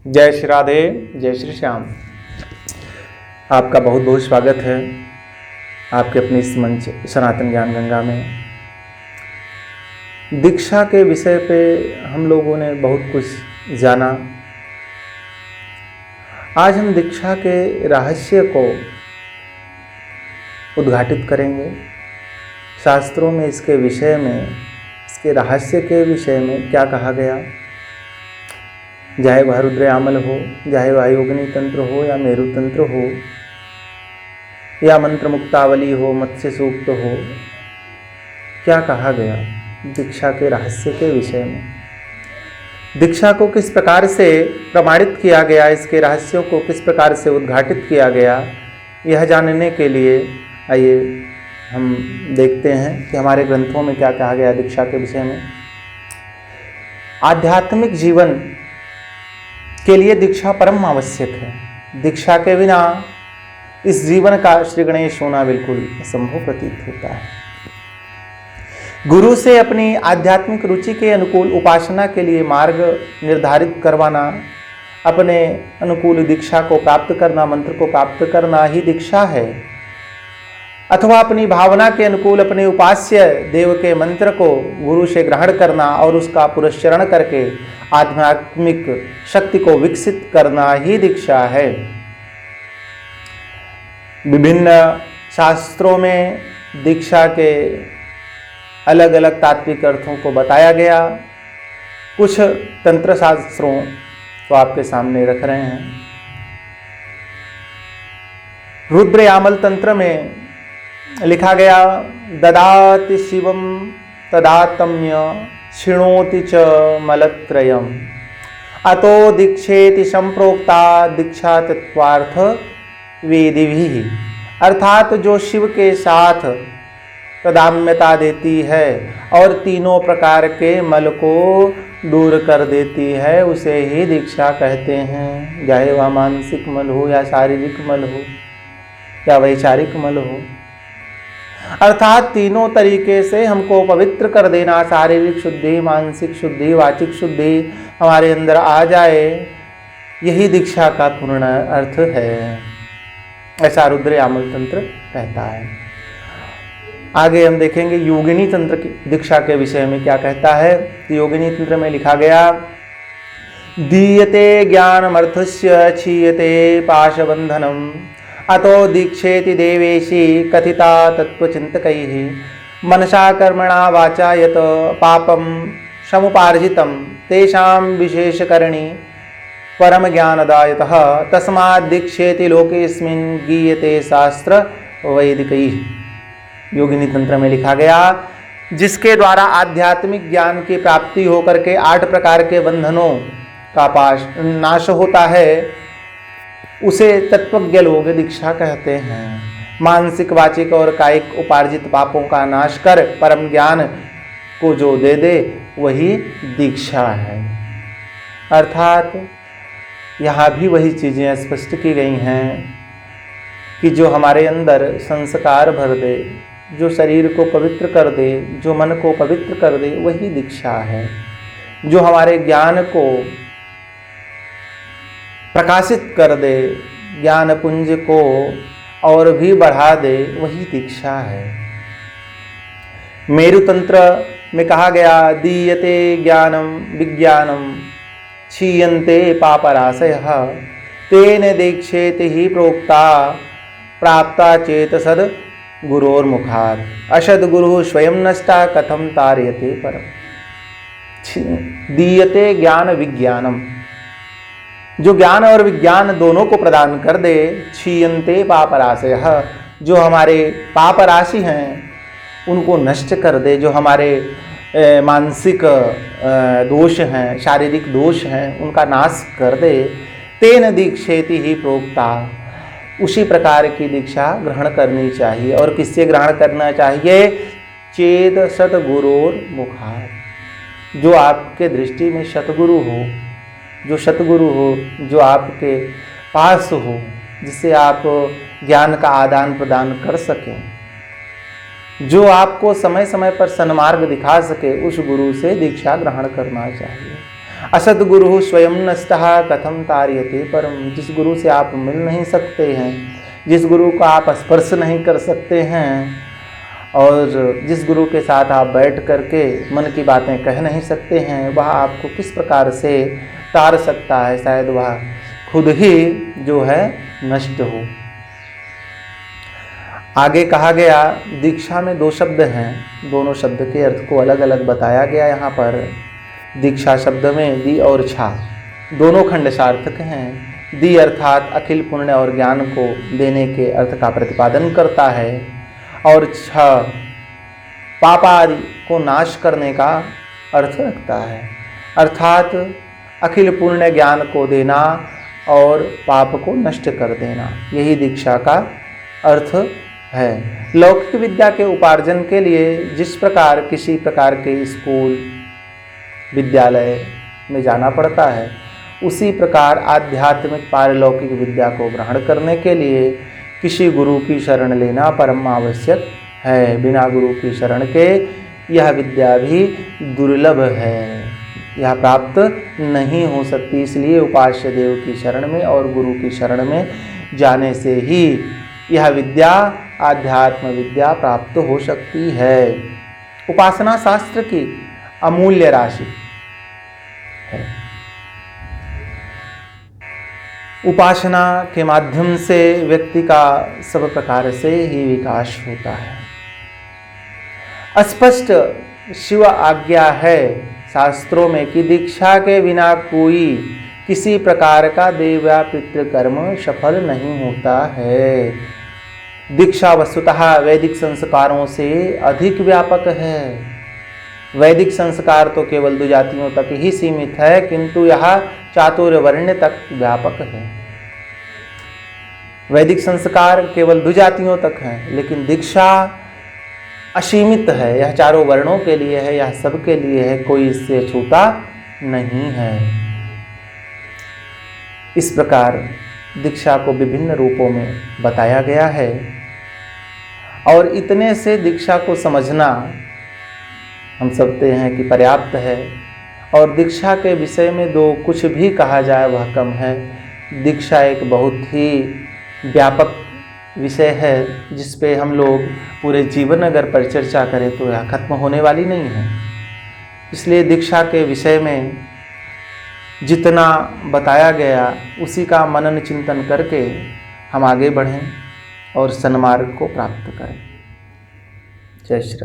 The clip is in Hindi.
जय श्री राधे, जय श्री श्याम। आपका बहुत बहुत स्वागत है आपके अपने इस मंच सनातन ज्ञान गंगा में। दीक्षा के विषय पे हम लोगों ने बहुत कुछ जाना। आज हम दीक्षा के रहस्य को उद्घाटित करेंगे। शास्त्रों में इसके विषय में, इसके रहस्य के विषय में क्या कहा गया, चाहे वह रुद्रयामल हो, चाहे वह योगिनी तंत्र हो या मेरु तंत्र हो या मंत्र मुक्तावली हो, मत्स्य सूक्त हो, क्या कहा गया दीक्षा के रहस्य के विषय में। दीक्षा को किस प्रकार से प्रमाणित किया गया, इसके रहस्यों को किस प्रकार से उद्घाटित किया गया, यह जानने के लिए आइए हम देखते हैं कि हमारे ग्रंथों में क्या कहा गया दीक्षा के विषय में। आध्यात्मिक जीवन के लिए दीक्षा परम आवश्यक है। दीक्षा के बिना इस जीवन का श्री गणेश होना बिल्कुल असंभव प्रतीत होता है। गुरु से अपनी आध्यात्मिक रुचि के अनुकूल उपासना के लिए मार्ग निर्धारित करवाना, अपने अनुकूल दीक्षा को प्राप्त करना, मंत्र को प्राप्त करना ही दीक्षा है। अथवा अपनी भावना के अनुकूल अपने उपास्य देव के मंत्र को गुरु से ग्रहण करना और उसका पुरस्चरण करके आध्यात्मिक शक्ति को विकसित करना ही दीक्षा है। विभिन्न शास्त्रों में दीक्षा के अलग अलग तात्विक अर्थों को बताया गया। कुछ तंत्र शास्त्रों को आपके सामने रख रहे हैं। रुद्रयामल तंत्र में लिखा गया, ददाति शिवम तदातम्य शृणोति च मलत्रयम् अतो दीक्षेति संप्रोक्ता दीक्षा तत्वार्थ वेदिभिः। अर्थात जो शिव के साथ तदाम्यता देती है और तीनों प्रकार के मल को दूर कर देती है, उसे ही दीक्षा कहते हैं। चाहे वह मानसिक मल हो या शारीरिक मल हो या वैचारिक मल हो, अर्थात तीनों तरीके से हमको पवित्र कर देना। शारीरिक शुद्धि, मानसिक शुद्धि, वाचिक शुद्धि हमारे अंदर आ जाए, यही दीक्षा का पूर्ण अर्थ है, ऐसा रुद्रयामल तंत्र कहता है। आगे हम देखेंगे योगिनी तंत्र की दीक्षा के विषय में क्या कहता है। योगिनी तंत्र में लिखा गया, दीयते ज्ञानमर्थस्य क्षीयते पाशबंधनम अतो दीक्षेति देवेशी कथिता तत्वचिंतकैः मनसा कर्मणा वाचा यत पापम समुपार्जितं तेषां विशेषकरणी परम ज्ञानदायतः तस्माद् दीक्षेति लोकेस्मिन् गीयते शास्त्र वैदिकैः। योगिनी तंत्र में लिखा गया, जिसके द्वारा आध्यात्मिक ज्ञान की प्राप्ति होकर के 8 प्रकार के बंधनों का नाश होता है, उसे तत्वज्ञ लोग दीक्षा कहते हैं। मानसिक, वाचिक और कायिक उपार्जित पापों का नाश कर परम ज्ञान को जो दे दे, वही दीक्षा है। अर्थात यहाँ भी वही चीज़ें स्पष्ट की गई हैं कि जो हमारे अंदर संस्कार भर दे, जो शरीर को पवित्र कर दे, जो मन को पवित्र कर दे, वही दीक्षा है। जो हमारे ज्ञान को प्रकाशित कर दे, ज्ञान पुंज को और भी बढ़ा दे, वही दीक्षा है। मेरु तंत्र में कहा गया, दीयते ज्ञानम विज्ञानम क्षीयन्ते पापराशयः तेन दीक्षेति ही प्रोक्ता प्राप्ता चेतसद गुरोर्मुखात् असद्गुरुः स्वयं नष्टा कथम तारयते परम। दीयते ज्ञान विज्ञानम, जो ज्ञान और विज्ञान दोनों को प्रदान कर दे। क्षीयन्ते पापराशयः, जो हमारे पाप राशि हैं उनको नष्ट कर दे। जो हमारे मानसिक दोष हैं, शारीरिक दोष हैं, उनका नाश कर दे। तेन दीक्षेति ही प्रोक्ता, उसी प्रकार की दीक्षा ग्रहण करनी चाहिए। और किससे ग्रहण करना चाहिए? चेत सतगुरोर मुखात्, जो आपके दृष्टि में सतगुरु हो, जो सतगुरु हो, जो आपके पास हो, जिससे आप ज्ञान का आदान प्रदान कर सकें, जो आपको समय समय पर सन्मार्ग दिखा सके, उस गुरु से दीक्षा ग्रहण करना चाहिए। असद्गुरु स्वयं नष्टः कथम तार्यते परम। जिस गुरु से आप मिल नहीं सकते हैं, जिस गुरु को आप स्पर्श नहीं कर सकते हैं, और जिस गुरु के साथ आप बैठ करके मन की बातें कह नहीं सकते हैं, वह आपको किस प्रकार से तार सकता है। शायद वह खुद ही जो है नष्ट हो। आगे कहा गया दीक्षा में 2 शब्द हैं, दोनों शब्द के अर्थ को अलग अलग बताया गया। यहाँ पर दीक्षा शब्द में दी और छा दोनों खंड सार्थक हैं। दी अर्थात अखिल पुण्य और ज्ञान को देने के अर्थ का प्रतिपादन करता है, और छ पाप आदि को नाश करने का अर्थ रखता है, अर्थात अखिल पुण्य ज्ञान को देना और पाप को नष्ट कर देना, यही दीक्षा का अर्थ है। लौकिक विद्या के उपार्जन के लिए जिस प्रकार किसी प्रकार के स्कूल विद्यालय में जाना पड़ता है, उसी प्रकार आध्यात्मिक पारलौकिक विद्या को ग्रहण करने के लिए किसी गुरु की शरण लेना परम आवश्यक है। बिना गुरु की शरण के यह विद्या भी दुर्लभ है, यह प्राप्त नहीं हो सकती। इसलिए उपास्य देव की शरण में और गुरु की शरण में जाने से ही यह विद्या आध्यात्म विद्या प्राप्त हो सकती है। उपासना शास्त्र की अमूल्य राशि है। उपासना के माध्यम से व्यक्ति का सब प्रकार से ही विकास होता है। स्पष्ट शिव आज्ञा है शास्त्रों में कि दीक्षा के बिना कोई किसी प्रकार का देव या पितृकर्म सफल नहीं होता है। दीक्षा वस्तुतः वैदिक संस्कारों से अधिक व्यापक है। वैदिक संस्कार तो केवल 2 जातियों तक ही सीमित है, किंतु यह चातुर्वर्ण तक व्यापक है। वैदिक संस्कार केवल 2 जातियों तक है, लेकिन दीक्षा असीमित है, यह चारों वर्णों के लिए है, यह सबके लिए है, कोई इससे छूटा नहीं है। इस प्रकार दीक्षा को विभिन्न रूपों में बताया गया है, और इतने से दीक्षा को समझना हम समझते हैं कि पर्याप्त है। और दीक्षा के विषय में कुछ भी कहा जाए वह कम है। दीक्षा एक बहुत ही व्यापक विषय है, जिस पे हम लोग पूरे जीवन अगर परिचर्चा करें तो यह खत्म होने वाली नहीं है। इसलिए दीक्षा के विषय में जितना बताया गया उसी का मनन चिंतन करके हम आगे बढ़ें और सन्मार्ग को प्राप्त करें। जय श्री राम।